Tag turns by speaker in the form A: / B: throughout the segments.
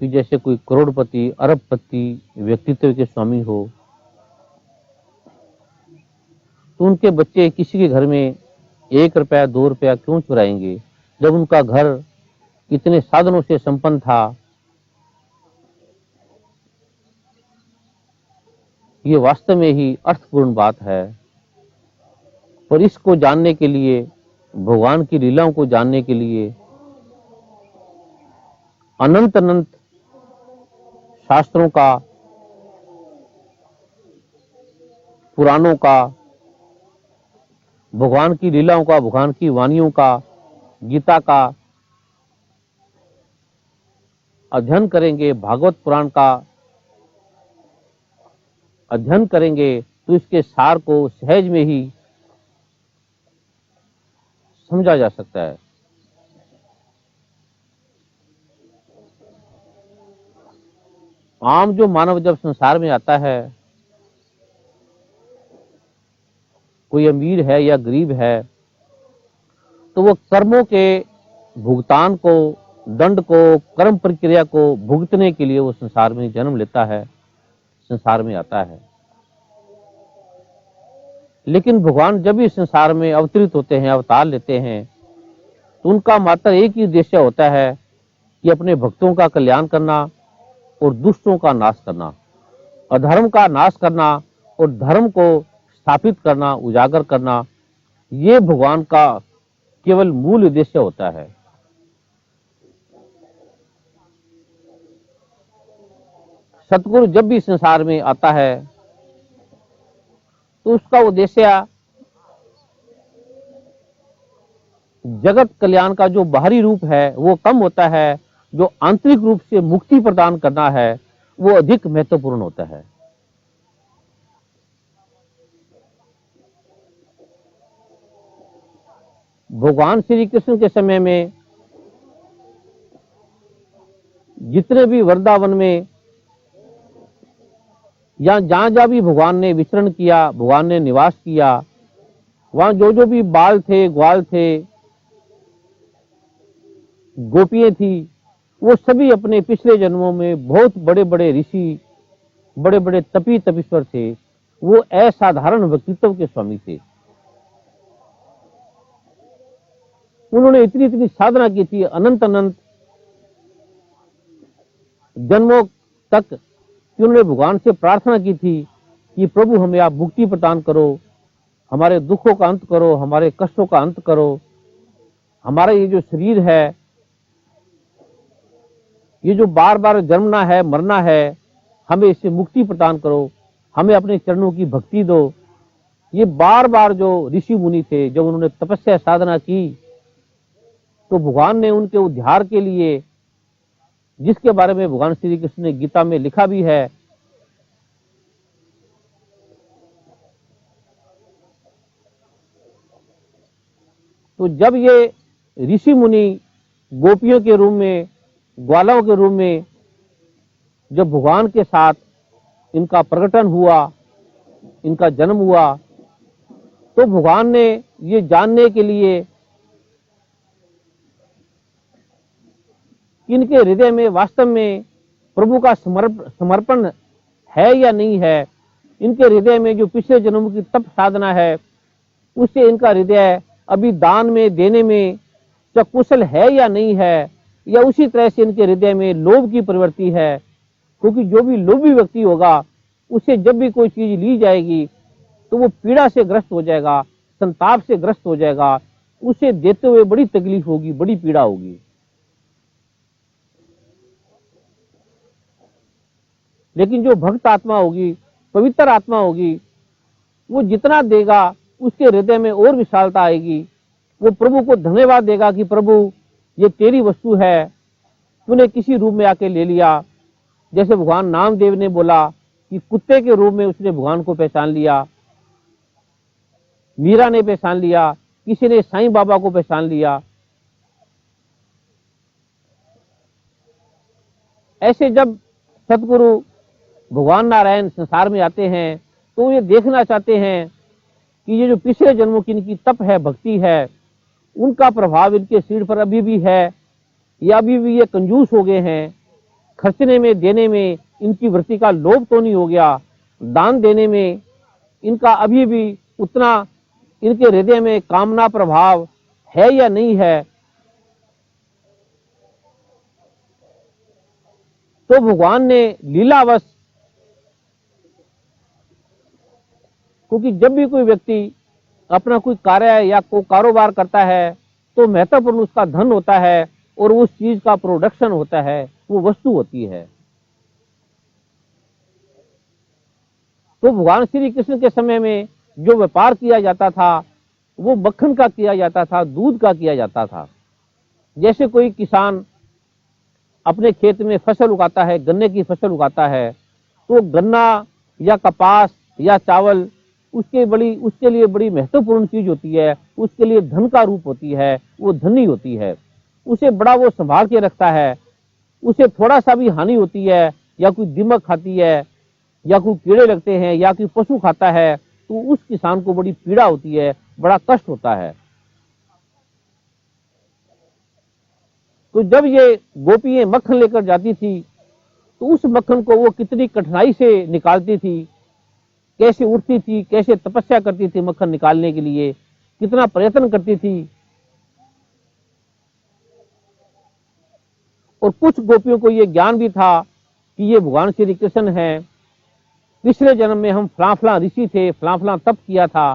A: कि जैसे कोई करोड़पति अरबपति व्यक्तित्व के स्वामी हो, तो उनके बच्चे किसी के घर में 1 रुपया 2 रुपया क्यों चुराएंगे, जब उनका घर इतने साधनों से संपन्न था। ये वास्तव में ही अर्थपूर्ण बात है। पर इसको जानने के लिए, भगवान की लीलाओं को जानने के लिए अनंत अनंत शास्त्रों का, पुराणों का, भगवान की लीलाओं का, भगवान की वाणियों का, गीता का अध्ययन करेंगे, भागवत पुराण का अध्ययन करेंगे, तो इसके सार को सहज में ही समझा जा सकता है। आम जो मानव जब संसार में आता है, कोई अमीर है या गरीब है, तो वो कर्मों के भुगतान को, दंड को, कर्म प्रक्रिया को भुगतने के लिए वो संसार में जन्म लेता है, संसार में आता है। लेकिन भगवान जब भी संसार में अवतरित होते हैं, अवतार लेते हैं, तो उनका मात्र एक ही उद्देश्य होता है कि अपने भक्तों का कल्याण करना और दुष्टों का नाश करना, अधर्म का नाश करना और धर्म को स्थापित करना, उजागर करना। ये भगवान का केवल मूल उद्देश्य होता है। सतगुरु जब भी संसार में आता है, तो उसका उद्देश्य जगत कल्याण का जो बाहरी रूप है वो कम होता है, जो आंतरिक रूप से मुक्ति प्रदान करना है वो अधिक महत्वपूर्ण होता है। भगवान श्री कृष्ण के समय में जितने भी वृंदावन में या जहां जहां भी भगवान ने विचरण किया, भगवान ने निवास किया, वहां जो जो भी बाल थे, ग्वाल थे, गोपियां थी, वो सभी अपने पिछले जन्मों में बहुत बड़े बड़े ऋषि, बड़े बड़े तपी तपीश्वर थे। वो असाधारण व्यक्तित्व के स्वामी थे। उन्होंने इतनी इतनी साधना की थी, अनंत अनंत जन्मों तक, कि उन्होंने भगवान से प्रार्थना की थी कि प्रभु हमें आप मुक्ति प्रदान करो, हमारे दुखों का अंत करो, हमारे कष्टों का अंत करो, हमारा ये जो शरीर है, ये जो बार बार जन्मना है, मरना है, हमें इससे मुक्ति प्रदान करो, हमें अपने चरणों की भक्ति दो। ये बार बार जो ऋषि मुनि थे, जब उन्होंने तपस्या साधना की, तो भगवान ने उनके उद्धार के लिए, जिसके बारे में भगवान श्री कृष्ण ने गीता में लिखा भी है, तो जब ये ऋषि मुनि गोपियों के रूप में, ग्वालों के रूप में जब भगवान के साथ इनका प्रकटन हुआ, इनका जन्म हुआ, तो भगवान ने ये जानने के लिए कि इनके हृदय में वास्तव में प्रभु का समर्पण है या नहीं है, इनके हृदय में जो पिछले जन्म की तप साधना है, उससे इनका हृदय अभी दान में, देने में कुशल है या नहीं है, या उसी तरह से इनके हृदय में लोभ की प्रवृत्ति है। क्योंकि जो भी लोभी व्यक्ति होगा, उससे जब भी कोई चीज ली जाएगी तो वो पीड़ा से ग्रस्त हो जाएगा, संताप से ग्रस्त हो जाएगा, उसे देते हुए बड़ी तकलीफ होगी, बड़ी पीड़ा होगी। लेकिन जो भक्त आत्मा होगी, पवित्र आत्मा होगी, वो जितना देगा उसके हृदय में और विशालता आएगी। वो प्रभु को धन्यवाद देगा कि प्रभु ये तेरी वस्तु है, तूने किसी रूप में आके ले लिया। जैसे भगवान नामदेव ने बोला कि कुत्ते के रूप में उसने भगवान को पहचान लिया, मीरा ने पहचान लिया, किसी ने साईं बाबा को पहचान लिया। ऐसे जब सतगुरु भगवान नारायण संसार में आते हैं, तो ये देखना चाहते हैं कि ये जो पिछले जन्मों की इनकी तप है, भक्ति है, उनका प्रभाव इनके शरीर पर अभी भी है, या अभी भी ये कंजूस हो गए हैं, खर्चने में, देने में इनकी वृत्ति का लोभ तो नहीं हो गया? दान देने में इनका अभी भी उतना इनके हृदय में कामना प्रभाव है या नहीं है? तो भगवान ने लीलावश, क्योंकि जब भी कोई व्यक्ति अपना कोई कार्य या कोई कारोबार करता है तो महत्वपूर्ण उसका धन होता है और उस चीज का प्रोडक्शन होता है, वो वस्तु होती है। तो भगवान श्री कृष्ण के समय में जो व्यापार किया जाता था वो मक्खन का किया जाता था, दूध का किया जाता था। जैसे कोई किसान अपने खेत में फसल उगाता है, गन्ने की फसल उगाता है, तो गन्ना या कपास या चावल उसके लिए बड़ी महत्वपूर्ण चीज होती है, उसके लिए धन का रूप होती है, वो धनी होती है, उसे बड़ा वो संभाल के रखता है। उसे थोड़ा सा भी हानि होती है या कोई दीमक खाती है या कोई कीड़े लगते हैं या कोई पशु खाता है तो उस किसान को बड़ी पीड़ा होती है, बड़ा कष्ट होता है। तो जब ये गोपियां मक्खन लेकर जाती थी तो उस मक्खन को वो कितनी कठिनाई से निकालती थी, कैसे उठती थी, कैसे तपस्या करती थी मक्खन निकालने के लिए, कितना प्रयत्न करती थी। और कुछ गोपियों को ये ज्ञान भी था कि ये भगवान श्री कृष्ण हैं, पिछले जन्म में हम फलां ऋषि थे, फलां तप किया था।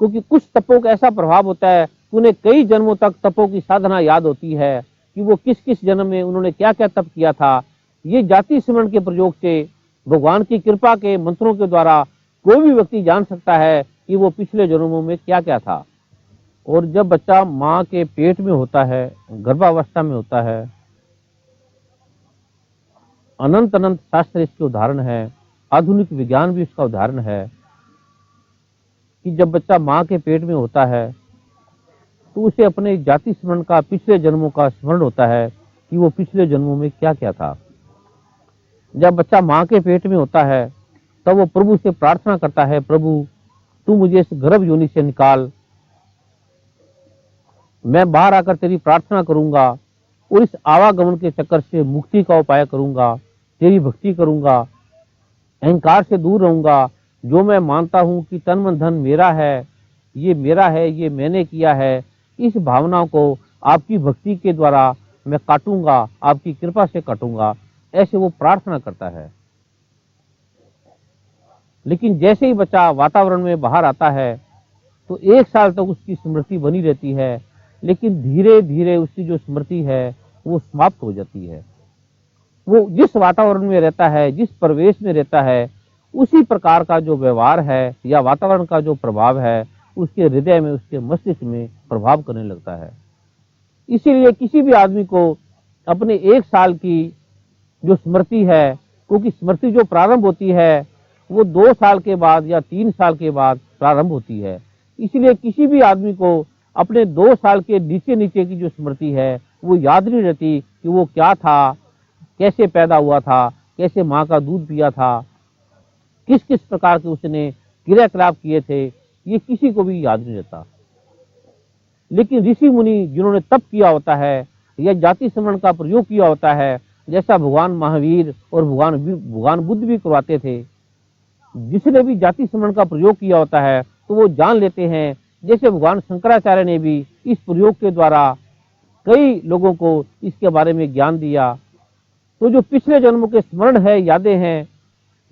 A: क्योंकि कुछ तपों का ऐसा प्रभाव होता है कि उन्हें कई जन्मों तक तपों की साधना याद होती है कि वो किस किस जन्म में उन्होंने क्या क्या तप किया था। ये जाति स्मरण के प्रयोग से, भगवान की कृपा के मंत्रों के द्वारा कोई भी व्यक्ति जान सकता है कि वो पिछले जन्मों में क्या क्या था। और जब बच्चा माँ के पेट में होता है, गर्भावस्था में होता है, अनंत अनंत शास्त्र इसके उदाहरण है, आधुनिक विज्ञान भी इसका उदाहरण है कि जब बच्चा माँ के पेट में होता है तो उसे अपने जाति स्मरण का, पिछले जन्मों का स्मरण होता है कि वो पिछले जन्मों में क्या क्या था। जब बच्चा माँ के पेट में होता है तब वो प्रभु से प्रार्थना करता है, प्रभु तू मुझे इस गर्भ योनि से निकाल, मैं बाहर आकर तेरी प्रार्थना करूंगा और इस आवागमन के चक्कर से मुक्ति का उपाय करूंगा, तेरी भक्ति करूंगा, अहंकार से दूर रहूंगा। जो मैं मानता हूं कि तन मन धन मेरा है, ये मेरा है, ये मैंने किया है, इस भावना को आपकी भक्ति के द्वारा मैं काटूंगा, आपकी कृपा से काटूंगा, ऐसे वो प्रार्थना करता है। लेकिन जैसे ही बच्चा वातावरण में बाहर आता है तो 1 साल तक उसकी स्मृति बनी रहती है, लेकिन धीरे धीरे उसकी जो स्मृति है वो समाप्त हो जाती है। वो जिस वातावरण में रहता है, जिस परिवेश में रहता है, उसी प्रकार का जो व्यवहार है या वातावरण का जो प्रभाव है उसके हृदय में, उसके मस्तिष्क में प्रभाव करने लगता है। इसीलिए किसी भी आदमी को अपने 1 साल की जो स्मृति है, क्योंकि स्मृति जो प्रारंभ होती है वो 2 साल के बाद या 3 साल के बाद प्रारंभ होती है। इसलिए किसी भी आदमी को अपने 2 साल के नीचे नीचे की जो स्मृति है वो याद नहीं रहती कि वो क्या था, कैसे पैदा हुआ था, कैसे माँ का दूध पिया था, किस किस प्रकार के उसने क्रियाकलाप किए थे, ये किसी को भी याद नहीं रहता। लेकिन ऋषि मुनि जिन्होंने तप किया होता है या जाति स्मरण का प्रयोग किया होता है, जैसा भगवान महावीर और भगवान बुद्ध भी करवाते थे, जिसने भी जाति स्मरण का प्रयोग किया होता है तो वो जान लेते हैं। जैसे भगवान शंकराचार्य ने भी इस प्रयोग के द्वारा कई लोगों को इसके बारे में ज्ञान दिया। तो जो पिछले जन्मों के स्मरण है, यादें हैं,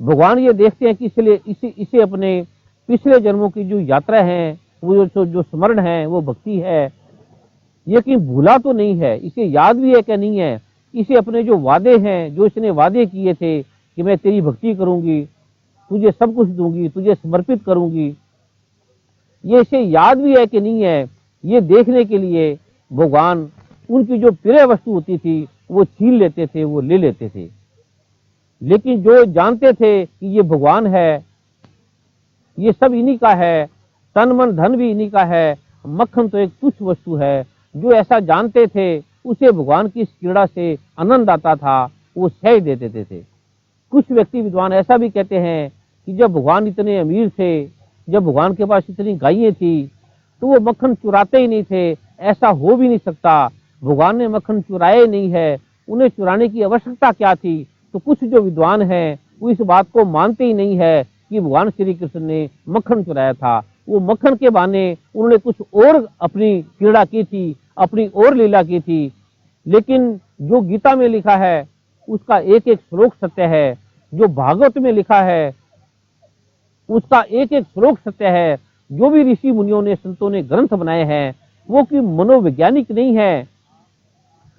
A: भगवान ये देखते हैं कि इसलिए इसे अपने पिछले जन्मों की जो यात्रा है, वो जो स्मरण है, वो भक्ति है, ये कहीं भूला तो नहीं है, इसे याद भी है क्या नहीं है, इसे अपने जो वादे हैं, जो इसने वादे किए थे कि मैं तेरी भक्ति करूंगी, तुझे सब कुछ दूंगी, तुझे समर्पित करूंगी, ये इसे याद भी है कि नहीं है, ये देखने के लिए भगवान उनकी जो प्रिय वस्तु होती थी वो छीन लेते थे, वो ले लेते थे। लेकिन जो जानते थे कि ये भगवान है, ये सब इन्हीं का है, तन मन धन भी इन्हीं का है, मक्खन तो एक तुच्छ वस्तु है, जो ऐसा जानते थे उसे भगवान की इस क्रीड़ा से आनंद आता था, वो सह दे देते थे। कुछ व्यक्ति विद्वान ऐसा भी कहते हैं कि जब भगवान इतने अमीर थे, जब भगवान के पास इतनी गायें थी, तो वो मक्खन चुराते ही नहीं थे, ऐसा हो भी नहीं सकता, भगवान ने मक्खन चुराया ही नहीं है, उन्हें चुराने की आवश्यकता क्या थी। तो कुछ जो विद्वान हैं वो इस बात को मानते ही नहीं है कि भगवान श्री कृष्ण ने मक्खन चुराया था। वो मक्खन के बहाने उन्होंने कुछ और अपनी क्रीड़ा की थी, अपनी और लीला की थी। लेकिन जो गीता में लिखा है उसका एक एक श्लोक सत्य है, जो भागवत में लिखा है उसका एक एक श्लोक सत्य है। जो भी ऋषि मुनियों ने, संतों ने ग्रंथ बनाए हैं वो कि मनोवैज्ञानिक नहीं है,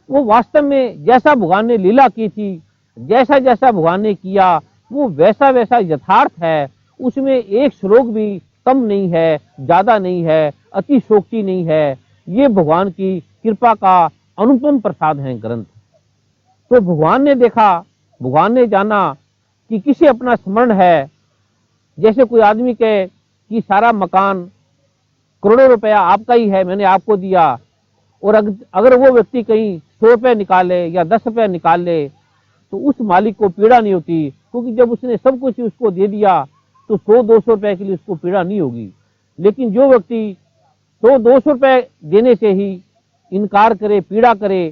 A: वो वास्तव में जैसा भगवान ने लीला की थी, जैसा जैसा भगवान ने किया वो वैसा वैसा यथार्थ है। उसमें एक श्लोक भी कम नहीं है, ज्यादा नहीं है, अतिशोक्ति नहीं है। ये भगवान की कृपा का अनुपम प्रसाद है ग्रंथ। तो भगवान ने देखा, भगवान ने जाना कि किसी अपना स्मरण है। जैसे कोई आदमी कहे कि सारा मकान करोड़ों रुपया आपका ही है, मैंने आपको दिया, और अगर वो व्यक्ति कहीं 100 रुपये निकाले या 10 रुपये निकाल ले तो उस मालिक को पीड़ा नहीं होती, क्योंकि जब उसने सब कुछ उसको दे दिया तो 100-200 रुपए के लिए उसको पीड़ा नहीं होगी। लेकिन जो व्यक्ति 100-200 रुपए देने से ही इनकार करे, पीड़ा करे,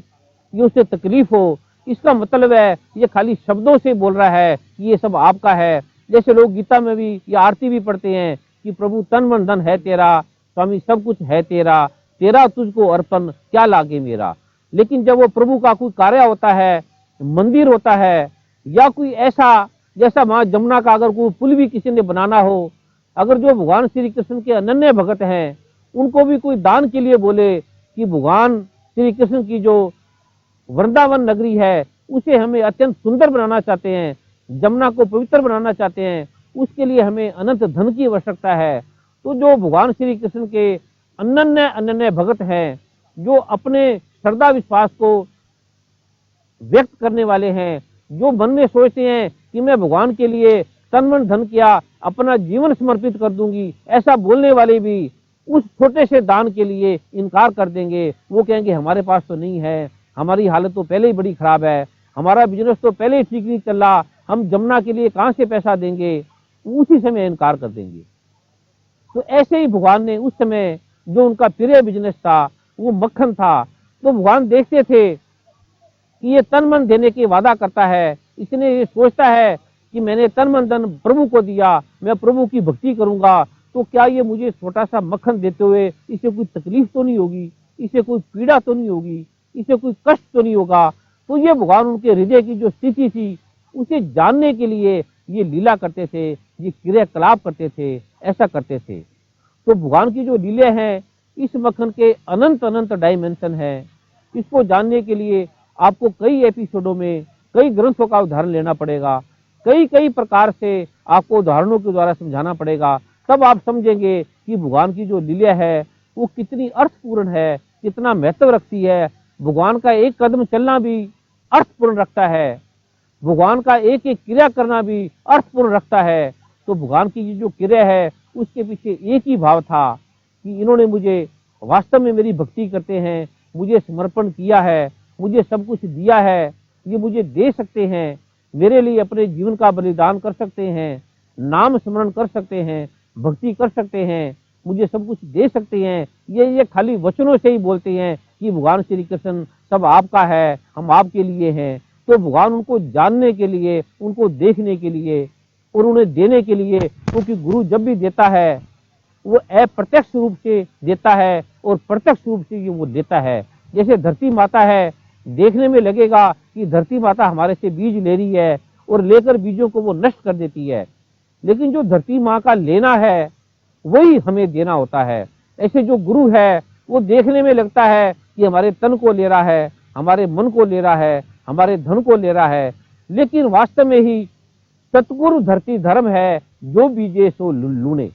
A: ये उसे तकलीफ हो, इसका मतलब है ये खाली शब्दों से बोल रहा है कि ये सब आपका है। जैसे लोग गीता में भी या आरती भी पढ़ते हैं कि प्रभु तन मन धन है तेरा, स्वामी सब कुछ है तेरा, तेरा तुझको अर्पण क्या लागे मेरा। लेकिन जब वो प्रभु का कोई कार्य होता है, मंदिर होता है, या कोई ऐसा जैसा माँ जमुना का अगर कोई पुल भी किसी ने बनाना हो, अगर जो भगवान श्री कृष्ण के अनन्य भगत हैं उनको भी कोई दान के लिए बोले कि भगवान श्री कृष्ण की जो वृंदावन नगरी है उसे हमें अत्यंत सुंदर बनाना चाहते हैं, जमुना को पवित्र बनाना चाहते हैं, उसके लिए हमें अनंत धन की आवश्यकता है। तो जो भगवान श्री कृष्ण के अनन्य अनन्य भगत हैं, जो अपने श्रद्धा विश्वास को व्यक्त करने वाले हैं, जो मन में सोचते हैं कि मैं भगवान के लिए तन मन धन किया अपना जीवन समर्पित कर दूंगी, ऐसा बोलने वाले भी उस छोटे से दान के लिए इनकार कर देंगे। वो कहेंगे हमारे पास तो नहीं है, हमारी हालत तो पहले ही बड़ी खराब है, हमारा बिजनेस तो पहले ही ठीक नहीं चल रहा, हम जमुना के लिए कहां से पैसा देंगे, उसी समय इनकार कर देंगे। तो ऐसे ही भगवान ने उस समय जो उनका प्रिय बिजनेस था वो मक्खन था, तो भगवान देखते थे कि ये तन मन देने की वादा करता है, इसने ये सोचता है कि मैंने तन मन धन प्रभु को दिया, मैं प्रभु की भक्ति करूंगा, तो क्या ये मुझे छोटा सा मक्खन देते हुए इसे कोई तकलीफ तो नहीं होगी, इसे कोई पीड़ा तो नहीं होगी, इसे कोई कष्ट तो नहीं होगा। तो ये भगवान उनके हृदय की जो स्थिति थी उसे जानने के लिए ये लीला करते थे, ये क्रियाकलाप करते थे, ऐसा करते थे। तो भगवान की जो लीले हैं इस मक्खन के अनंत अनंत डायमेंशन है। इसको जानने के लिए आपको कई एपिसोडों में कई ग्रंथों का उदाहरण लेना पड़ेगा, कई कई प्रकार से आपको उदाहरणों के द्वारा समझाना पड़ेगा, तब आप समझेंगे कि भगवान की जो लीला है वो कितनी अर्थपूर्ण है, कितना महत्व रखती है। भगवान का एक कदम चलना भी अर्थपूर्ण रखता है, भगवान का एक एक क्रिया करना भी अर्थपूर्ण रखता है। तो भगवान की जो क्रिया है उसके पीछे एक ही भाव था कि इन्होंने मुझे वास्तव में मेरी भक्ति करते हैं, मुझे समर्पण किया है, मुझे सब कुछ दिया है, ये मुझे दे सकते हैं, मेरे लिए अपने जीवन का बलिदान कर सकते हैं, नाम स्मरण कर सकते हैं, भक्ति कर सकते हैं, मुझे सब कुछ दे सकते हैं। ये खाली वचनों से ही बोलते हैं कि भगवान श्री कृष्ण सब आपका है, हम आपके लिए हैं। तो भगवान उनको जानने के लिए, उनको देखने के लिए और उन्हें देने के लिए, क्योंकि गुरु जब भी देता है वो अप्रत्यक्ष रूप से देता है और प्रत्यक्ष रूप से ये वो देता है। जैसे धरती माता है, देखने में लगेगा कि धरती माता हमारे से बीज ले रही है और लेकर बीजों को वो नष्ट कर देती है, लेकिन जो धरती माँ का लेना है वही हमें देना होता है। ऐसे जो गुरु है वो देखने में लगता है कि हमारे तन को ले रहा है, हमारे मन को ले रहा है, हमारे धन को ले रहा है, लेकिन वास्तव में ही सतगुरु धरती धर्म है जो बीजे सो लूने।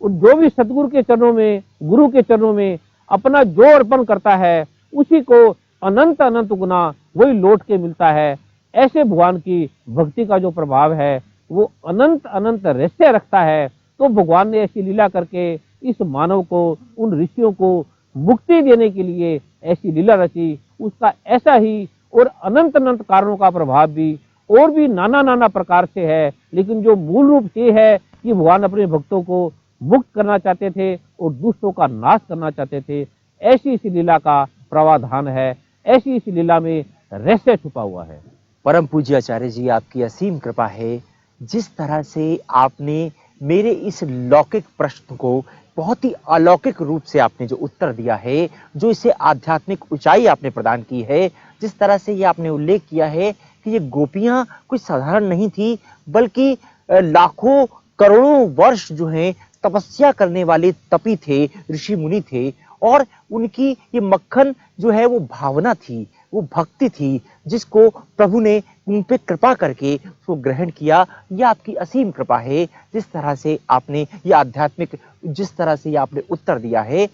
A: और जो भी सतगुरु के चरणों में, गुरु के चरणों में अपना जो अर्पण करता है उसी को अनंत अनंत गुना वही लौट के मिलता है। ऐसे भगवान की भक्ति का जो प्रभाव है वो अनंत अनंत रहस्य रखता है। तो भगवान ने ऐसी लीला करके इस मानव को, उन ऋषियों को मुक्ति देने के लिए ऐसी लीला रची। उसका ऐसा ही और अनंत अनंत कारणों का प्रभाव भी और भी नाना नाना प्रकार से है, लेकिन जो मूल रूप से है कि भगवान अपने भक्तों को मुक्त करना चाहते थे और दुष्टों का नाश करना चाहते थे। ऐसी इस लीला का प्रावधान है, ऐसी इस लीला में रहस्य छुपा हुआ है।
B: परम पूज्य आचार्य जी, आपकी असीम कृपा है। जिस तरह से आपने मेरे इस लौकिक प्रश्न को बहुत ही अलौकिक रूप से आपने जो उत्तर दिया है, जो इसे आध्यात्मिक ऊंचाई आपने प्रदान की है, जिस तरह से ये आपने उल्लेख किया है कि ये गोपियां कोई साधारण नहीं थी, बल्कि लाखों करोड़ों वर्ष जो हैं तपस्या करने वाले तपी थे, ऋषि मुनि थे, और उनकी ये मक्खन जो है वो भावना थी, वो भक्ति थी, जिसको प्रभु ने उन पे कृपा करके उसको ग्रहण किया। यह आपकी असीम कृपा है। जिस तरह से आपने ये आध्यात्मिक, जिस तरह से ये आपने उत्तर दिया है।